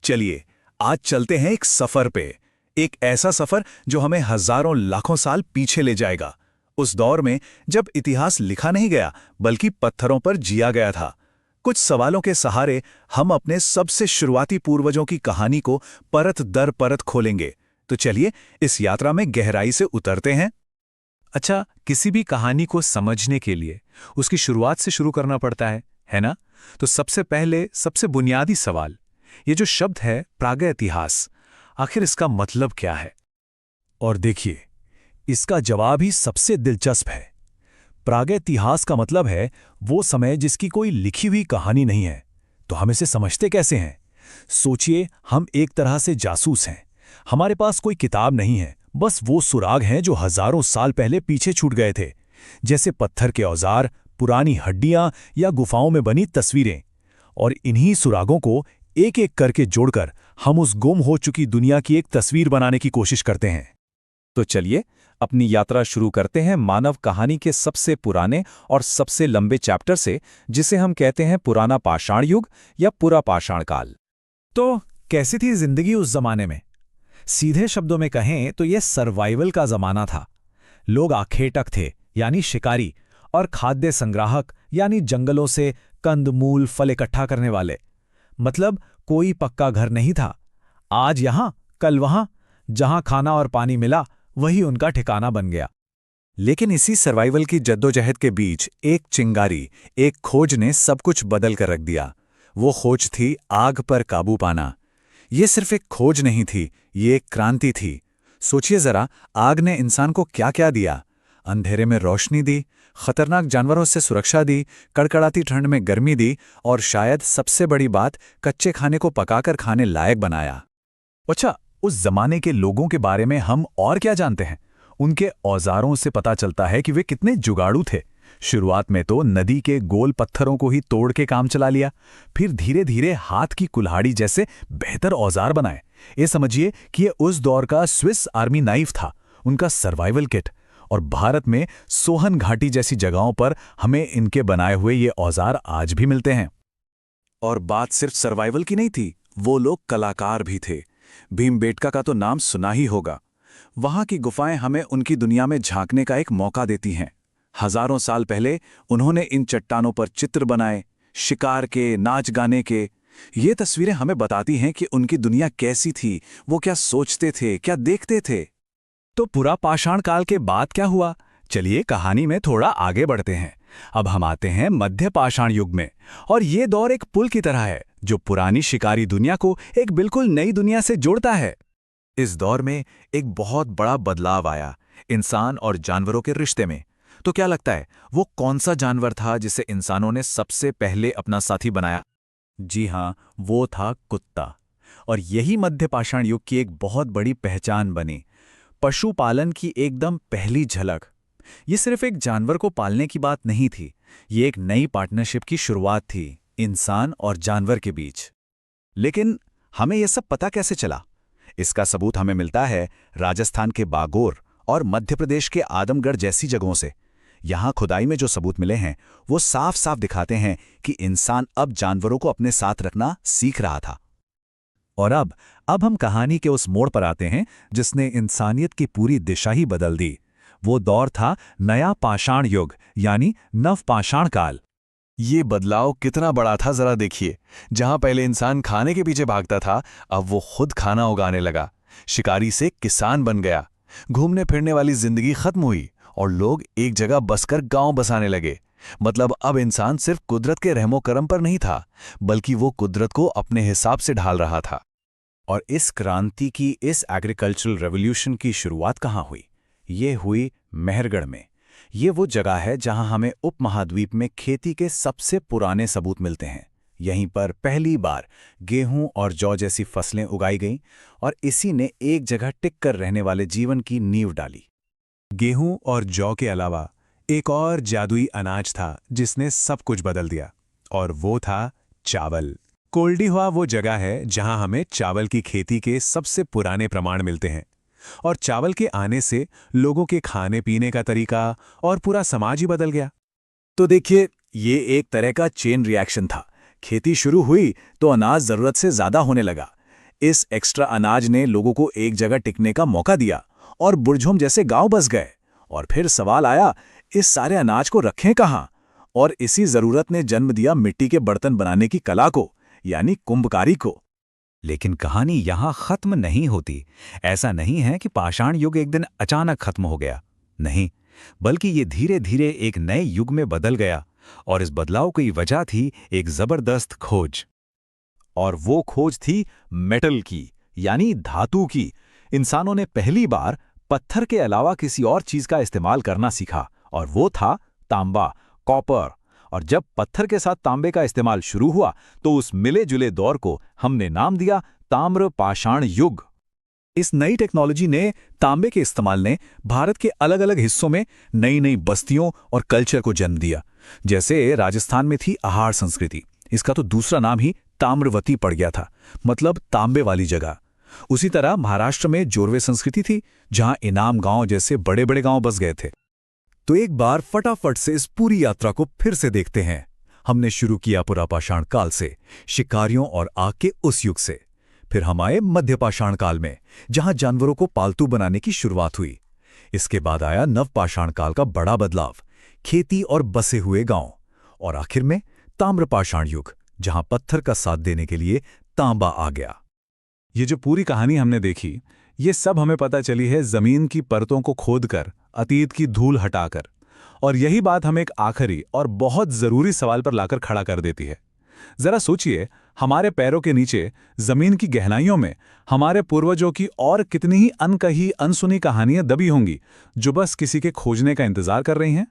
चलिए आज चलते हैं एक सफर पे। एक ऐसा सफर जो हमें हजारों लाखों साल पीछे ले जाएगा, उस दौर में जब इतिहास लिखा नहीं गया बल्कि पत्थरों पर जिया गया था। कुछ सवालों के सहारे हम अपने सबसे शुरुआती पूर्वजों की कहानी को परत दर परत खोलेंगे। तो चलिए इस यात्रा में गहराई से उतरते हैं। अच्छा, किसी भी कहानी को समझने के लिए उसकी शुरुआत से शुरू करना पड़ता है ना? तो सबसे पहले सबसे बुनियादी सवाल, ये जो शब्द है प्रागैतिहास, आखिर इसका मतलब क्या है? और देखिए, इसका जवाब ही सबसे दिलचस्प है। प्रागैतिहास का मतलब है वो समय जिसकी कोई लिखी हुई कहानी नहीं है। तो हम इसे समझते कैसे हैं? सोचिए, हम एक तरह से जासूस हैं। हमारे पास कोई किताब नहीं है, बस वो सुराग हैं जो हजारों साल पहले पीछे छूट गए थे, जैसे पत्थर के औजार, पुरानी हड्डियां या गुफाओं में बनी तस्वीरें। और इन्हीं सुरागों को एक एक करके जोड़कर हम उस गुम हो चुकी दुनिया की एक तस्वीर बनाने की कोशिश करते हैं। तो चलिए अपनी यात्रा शुरू करते हैं मानव कहानी के सबसे पुराने और सबसे लंबे चैप्टर से, जिसे हम कहते हैं पुराना पाषाण युग या पुरा पाषाण काल। तो कैसी थी जिंदगी उस जमाने में? सीधे शब्दों में कहें तो यह सर्वाइवल का जमाना था। लोग आखेटक थे, यानी शिकारी, और खाद्य संग्राहक, यानी जंगलों से कंद मूल फल इकट्ठा करने वाले। मतलब कोई पक्का घर नहीं था। आज यहां कल वहां, जहां खाना और पानी मिला वही उनका ठिकाना बन गया। लेकिन इसी सर्वाइवल की जद्दोजहद के बीच एक चिंगारी, एक खोज ने सब कुछ बदल कर रख दिया। वो खोज थी आग पर काबू पाना। ये सिर्फ एक खोज नहीं थी, ये एक क्रांति थी। सोचिए जरा, आग ने इंसान को क्या क्या दिया। अंधेरे में रोशनी दी, खतरनाक जानवरों से सुरक्षा दी, कड़कड़ाती ठंड में गर्मी दी, और शायद सबसे बड़ी बात, कच्चे खाने को पकाकर खाने लायक बनाया। अच्छा, उस जमाने के लोगों के बारे में हम और क्या जानते हैं? उनके औजारों से पता चलता है कि वे कितने जुगाड़ू थे। शुरुआत में तो नदी के गोल पत्थरों को ही तोड़ के काम चला लिया, फिर धीरे धीरे हाथ की कुल्हाड़ी जैसे बेहतर औजार बनाए। ये समझिए कि ये उस दौर का स्विस आर्मी नाइफ था, उनका सर्वाइवल किट। और भारत में सोहन घाटी जैसी जगहों पर हमें इनके बनाए हुए ये औजार आज भी मिलते हैं। और बात सिर्फ सर्वाइवल की नहीं थी, वो लोग कलाकार भी थे। भीमबेटका का तो नाम सुना ही होगा। वहां की गुफाएं हमें उनकी दुनिया में झांकने का एक मौका देती हैं। हजारों साल पहले उन्होंने इन चट्टानों पर चित्र बनाए, शिकार के, नाच गाने के। ये तस्वीरें हमें बताती हैं कि उनकी दुनिया कैसी थी, वो क्या सोचते थे, क्या देखते थे। तो पूरा पाषाण काल के बाद क्या हुआ? चलिए कहानी में थोड़ा आगे बढ़ते हैं। अब हम आते हैं मध्य पाषाण युग में, और ये दौर एक पुल की तरह है जो पुरानी शिकारी दुनिया को एक बिल्कुल नई दुनिया से जोड़ता है। इस दौर में एक बहुत बड़ा बदलाव आया इंसान और जानवरों के रिश्ते में। तो क्या लगता है, वो कौन सा जानवर था जिसे इंसानों ने सबसे पहले अपना साथी बनाया? जी हां, वो था कुत्ता। और यही मध्य पाषाण युग की एक बहुत बड़ी पहचान बनी, पशुपालन की एकदम पहली झलक। ये सिर्फ एक जानवर को पालने की बात नहीं थी, ये एक नई पार्टनरशिप की शुरुआत थी इंसान और जानवर के बीच। लेकिन हमें यह सब पता कैसे चला? इसका सबूत हमें मिलता है राजस्थान के बागोर और मध्य प्रदेश के आदमगढ़ जैसी जगहों से। यहां खुदाई में जो सबूत मिले हैं वो साफ साफ दिखाते हैं कि इंसान अब जानवरों को अपने साथ रखना सीख रहा था। और अब हम कहानी के उस मोड़ पर आते हैं जिसने इंसानियत की पूरी दिशा ही बदल दी। वो दौर था नया पाषाण युग, यानी नव पाषाण काल। ये बदलाव कितना बड़ा था जरा देखिए। जहां पहले इंसान खाने के पीछे भागता था, अब वो खुद खाना उगाने लगा। शिकारी से किसान बन गया। घूमने फिरने वाली जिंदगी खत्म हुई और लोग एक जगह बसकर गांव बसाने लगे। मतलब अब इंसान सिर्फ कुदरत के रहमो करम पर नहीं था, बल्कि वो कुदरत को अपने हिसाब से ढाल रहा था। और इस क्रांति की, इस एग्रीकल्चरल रेवोल्यूशन की शुरुआत कहाँ हुई? ये हुई मेहरगढ़ में। ये वो जगह है जहां हमें उपमहाद्वीप में खेती के सबसे पुराने सबूत मिलते हैं। यहीं पर पहली बार गेहूं और जौ जैसी फसलें उगाई गईं, और इसी ने एक जगह टिक कर रहने वाले जीवन की नींव डाली। गेहूं और जौ के अलावा एक और जादुई अनाज था जिसने सब कुछ बदल दिया, और वो था चावल। कोल्डिहुआ वो जगह है जहां हमें चावल की खेती के सबसे पुराने प्रमाण मिलते हैं। और चावल के आने से लोगों के खाने पीने का तरीका और पूरा समाज ही बदल गया। तो देखिए, ये एक तरह का चेन रिएक्शन था। खेती शुरू हुई तो अनाज जरूरत से ज्यादा होने लगा। इस एक्स्ट्रा अनाज ने लोगों को एक जगह टिकने का मौका दिया और बुरझुम जैसे गांव बस गए। और फिर सवाल आया, इस सारे अनाज को रखें कहाँ? और इसी जरूरत ने जन्म दिया मिट्टी के बर्तन बनाने की कला को, यानी कुंभकारी को। लेकिन कहानी यहां खत्म नहीं होती। ऐसा नहीं है कि पाषाण युग एक दिन अचानक खत्म हो गया, नहीं, बल्कि ये धीरे धीरे एक नए युग में बदल गया। और इस बदलाव की वजह थी एक जबरदस्त खोज। और वो खोज थी मेटल की, यानी धातु की। इंसानों ने पहली बार पत्थर के अलावा किसी और चीज का इस्तेमाल करना सीखा, और वो था तांबा, कॉपर। और जब पत्थर के साथ तांबे का इस्तेमाल शुरू हुआ तो उस मिले जुले दौर को हमने नाम दिया ताम्र पाषाण युग। इस नई टेक्नोलॉजी ने, तांबे के इस्तेमाल ने भारत के अलग अलग हिस्सों में नई नई बस्तियों और कल्चर को जन्म दिया। जैसे राजस्थान में थी आहार संस्कृति, इसका तो दूसरा नाम ही ताम्रवती पड़ गया था, मतलब तांबे वाली जगह। उसी तरह महाराष्ट्र में जोरवे संस्कृति थी, जहां इनाम गांव जैसे बड़े बड़े गांव बस गए थे। तो एक बार फटाफट से इस पूरी यात्रा को फिर से देखते हैं। हमने शुरू किया पुरापाषाण काल से, शिकारियों और आग के उस युग से। फिर हम आए मध्यपाषाण काल में, जहां जानवरों को पालतू बनाने की शुरुआत हुई। इसके बाद आया नवपाषाण काल का बड़ा बदलाव, खेती और बसे हुए गांव। और आखिर में ताम्रपाषाण युग, जहां पत्थर का साथ देने के लिए तांबा आ गया। ये जो पूरी कहानी हमने देखी, ये सब हमें पता चली है जमीन की परतों को खोदकर, अतीत की धूल हटाकर। और यही बात हमें एक आखिरी और बहुत जरूरी सवाल पर लाकर खड़ा कर देती है। जरा सोचिए, हमारे पैरों के नीचे जमीन की गहराइयों में हमारे पूर्वजों की और कितनी ही अनकही अनसुनी कहानियां दबी होंगी, जो बस किसी के खोजने का इंतजार कर रही हैं।